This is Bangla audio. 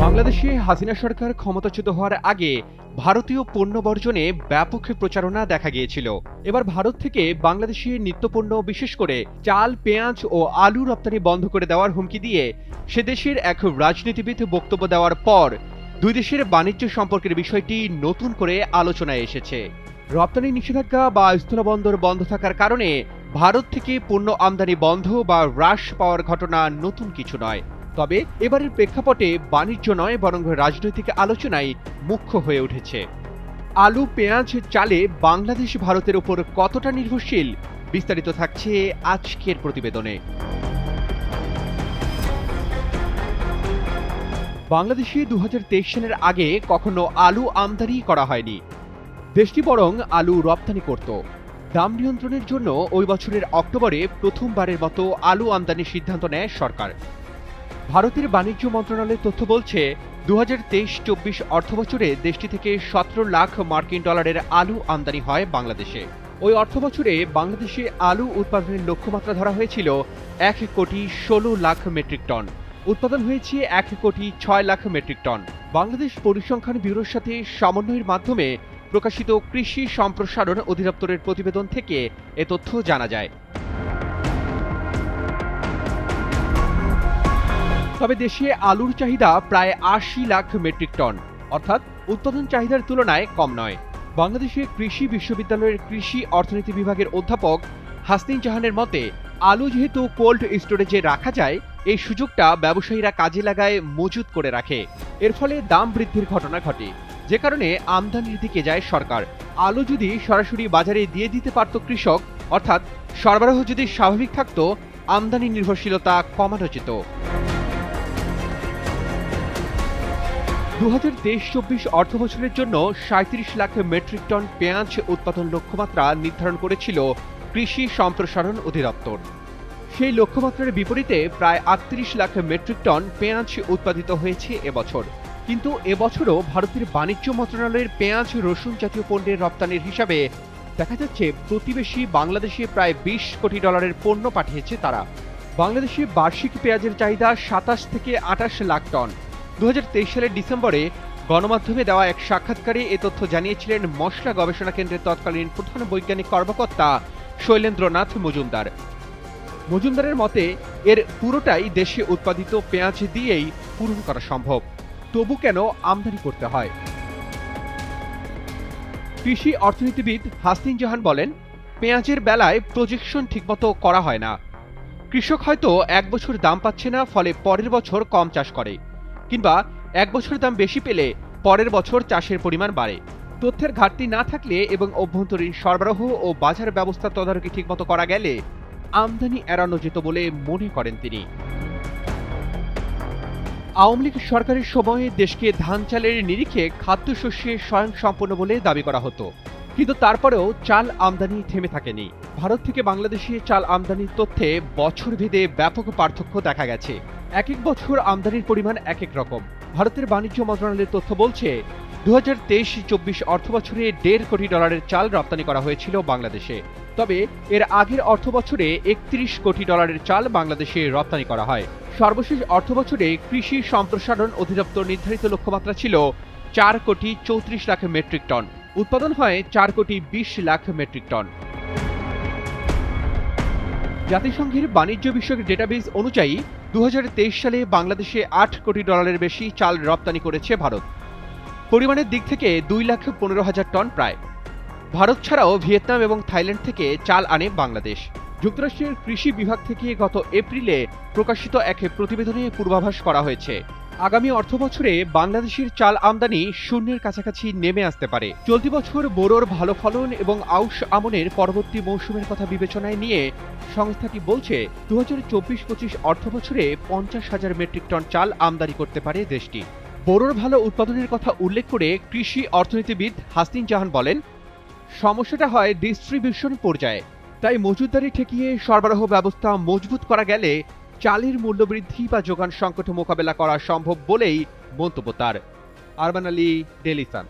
বাংলাদেশে হাসিনা সরকার ক্ষমতাচ্যুত হওয়ার আগে ভারতীয় পণ্য বর্জনে ব্যাপক প্রচারণা দেখা গিয়েছিল। এবার ভারত থেকে বাংলাদেশে নিত্যপণ্য বিশেষ করে চাল, পেঁয়াজ ও আলু রপ্তানি বন্ধ করে দেওয়ার হুমকি দিয়ে সে দেশের এক রাজনীতিবিদ বক্তব্য দেওয়ার পর দুই দেশের বাণিজ্য সম্পর্কের বিষয়টি নতুন করে আলোচনায় এসেছে। রপ্তানি নিষেধাজ্ঞা বা স্থলবন্দর বন্ধ থাকার কারণে ভারত থেকে পণ্য আমদানি বন্ধ বা হ্রাস পাওয়ার ঘটনা নতুন কিছু নয়। তবে এবারের প্রেক্ষাপটে বাণিজ্য নয় বরং রাজনৈতিক আলোচনায় মুখ্য হয়ে উঠেছে। আলু, পেঁয়াজ, চালে বাংলাদেশ ভারতের উপর কতটা নির্ভরশীল, বিস্তারিত থাকছে আজকের প্রতিবেদনে। বাংলাদেশে 2023 সালের আগে কখনো আলু আমদানি করা হয়নি। দেশটি বরং আলু রপ্তানি করত। দাম নিয়ন্ত্রণের জন্য ওই বছরের অক্টোবরে প্রথমবারের মতো আলু আমদানির সিদ্ধান্ত নেয় সরকার। ভারতের বাণিজ্য মন্ত্রণালয়ের তথ্য বলছে 2023-24 অর্থবছরে দেশটি থেকে 17 লাখ মার্কিন ডলারের আলু আমদানি হয় বাংলাদেশে। ওই অর্থবছরে বাংলাদেশে আলু উৎপাদনের লক্ষ্যমাত্রা ধরা হয়েছিল 1,16,00,000 মেট্রিক টন। উৎপাদন হয়েছে 1,06,00,000 মেট্রিক টন। বাংলাদেশ পরিসংখ্যান ব্যুরোর সাথে সমন্বয়ের মাধ্যমে প্রকাশিত কৃষি সম্প্রসারণ অধিদপ্তরের প্রতিবেদন থেকে এ তথ্য জানা যায়। তবে দেশে আলুর চাহিদা প্রায় 80 লাখ মেট্রিক টন, অর্থাৎ উৎপাদন চাহিদার তুলনায় কম নয়। বাংলাদেশে কৃষি বিশ্ববিদ্যালয়ের কৃষি অর্থনীতি বিভাগের অধ্যাপক হাসনিন জাহানের মতে, আলু যেহেতু কোল্ড স্টোরেজে রাখা যায়, এই সুযোগটা ব্যবসায়ীরা কাজে লাগায় মজুত করে রাখে। এর ফলে দাম বৃদ্ধির ঘটনা ঘটে, যে কারণে আমদানির দিকে যায় সরকার। আলু যদি সরাসরি বাজারে দিয়ে দিতে পারত কৃষক, অর্থাৎ সরবরাহ যদি স্বাভাবিক থাকত, আমদানি নির্ভরশীলতা কমানো যেত। 2023-24 অর্থবছরের জন্য 37 লাখ মেট্রিক টন পেঁয়াজ উৎপাদন লক্ষ্যমাত্রা নির্ধারণ করেছিল কৃষি সম্প্রসারণ অধিদপ্তর। সেই লক্ষ্যমাত্রার বিপরীতে প্রায় 38 লাখ মেট্রিক টন পেঁয়াজ উৎপাদিত হয়েছে এবছর। কিন্তু এবছরও ভারতের বাণিজ্য মন্ত্রণালয়ের পেঁয়াজ, রসুন জাতীয় পণ্যের রপ্তানির হিসাবে দেখা যাচ্ছে প্রতিবেশী বাংলাদেশে প্রায় 20 কোটি ডলারের পণ্য পাঠিয়েছে তারা। বাংলাদেশে বার্ষিক পেঁয়াজের চাহিদা 27 থেকে 28 লাখ টন। 2023 সালের ডিসেম্বরে গণমাধ্যমে দেওয়া এক সাক্ষাৎকারে এ তথ্য জানিয়েছিলেন মশলা গবেষণা কেন্দ্রের তৎকালীন প্রধান বৈজ্ঞানিক কর্মকর্তা শৈলেন্দ্রনাথ মজুমদার। মজুমদারের মতে, এর পুরোটাই দেশে উৎপাদিত পেঁয়াজ দিয়েই পূরণ করা সম্ভব। তবু কেন আমদানি করতে হয়? কৃষি অর্থনীতিবিদ হাসনিন জাহান বলেন, পেঁয়াজের বেলায় প্রজেকশন ঠিকমতো করা হয় না। কৃষক হয়তো এক বছর দাম পাচ্ছে না, ফলে পরের বছর কম চাষ করে, কিংবা এক বছর দাম বেশি পেলে পরের বছর চাষের পরিমাণ বাড়ে। তথ্যের ঘাটতি না থাকলে এবং অভ্যন্তরীণ সরবরাহ ও বাজার ব্যবস্থা তদারকি ঠিকমতো করা গেলে আমদানি এড়ানো যেত বলে মনে করেন তিনি। আওয়ামী লীগ সরকারের সময়ে দেশকে ধান চালের নিরিখে খাদ্যশস্যে স্বয়ংসম্পূর্ণ বলে দাবি করা হতো, কিন্তু তারপরেও চাল আমদানি থেমে থাকেনি। ভারত থেকে বাংলাদেশে চাল আমদানির তথ্যে বছর ভেদে ব্যাপক পার্থক্য দেখা গেছে। এক এক বছর আমদানির পরিমাণ এক এক রকম। ভারতের বাণিজ্য মন্ত্রণালয়ের তথ্য বলছে, 2023-24 অর্থবছরে 1.5 কোটি ডলারের চাল রপ্তানি করা হয়েছিল বাংলাদেশে। তবে এর আগের অর্থবছরে 31 কোটি ডলারের চাল বাংলাদেশে রপ্তানি করা হয়। সর্বশেষ অর্থবছরে কৃষি সম্প্রসারণ অধিদপ্তর নির্ধারিত লক্ষ্যমাত্রা ছিল 4 কোটি 34 লাখ মেট্রিক টন। উৎপাদন হয় 4 কোটি 20 লাখ মেট্রিক টন। জাতিসংঘের বাণিজ্য বিষয়ক ডেটাবেস অনুযায়ী 2023 সালে বাংলাদেশে 8 কোটি ডলারের বেশি চাল রপ্তানি করেছে ভারত। পরিমাণের দিক থেকে 2,15,000 টন প্রায়। ভারত ছাড়াও ভিয়েতনাম এবং থাইল্যান্ড থেকে চাল আনে বাংলাদেশ। যুক্তরাষ্ট্রের কৃষি বিভাগ থেকে গত এপ্রিলে প্রকাশিত এক প্রতিবেদনে পূর্বাভাস করা হয়েছে, আগামী অর্থবছরে বাংলাদেশের চাল আমদানি শূন্যের কাছাকাছি নেমে আসতে পারে। চলতি বছর বোরোর ভালো ফলন এবং আউশ আমনের পরবর্তী মৌসুমের কথা বিবেচনায় নিয়ে সংস্থাটি বলছে 2024-25 অর্থবছরে 50,000 মেট্রিক টন চাল আমদানি করতে পারে দেশটি। বোরোর ভালো উৎপাদনের কথা উল্লেখ করে কৃষি অর্থনীতিবিদ হাসনিন জাহান বলেন, সমস্যাটা হয় ডিস্ট্রিবিউশন পর্যায়ে। তাই মজুতদারি ঠেকিয়ে সরবরাহ ব্যবস্থা মজবুত করা গেলে চালের মূল্যবৃদ্ধি বা যোগান সংকট মোকাবেলা করা সম্ভব বলেই মন্তব্য তার। Arman Ali, Daily Sun.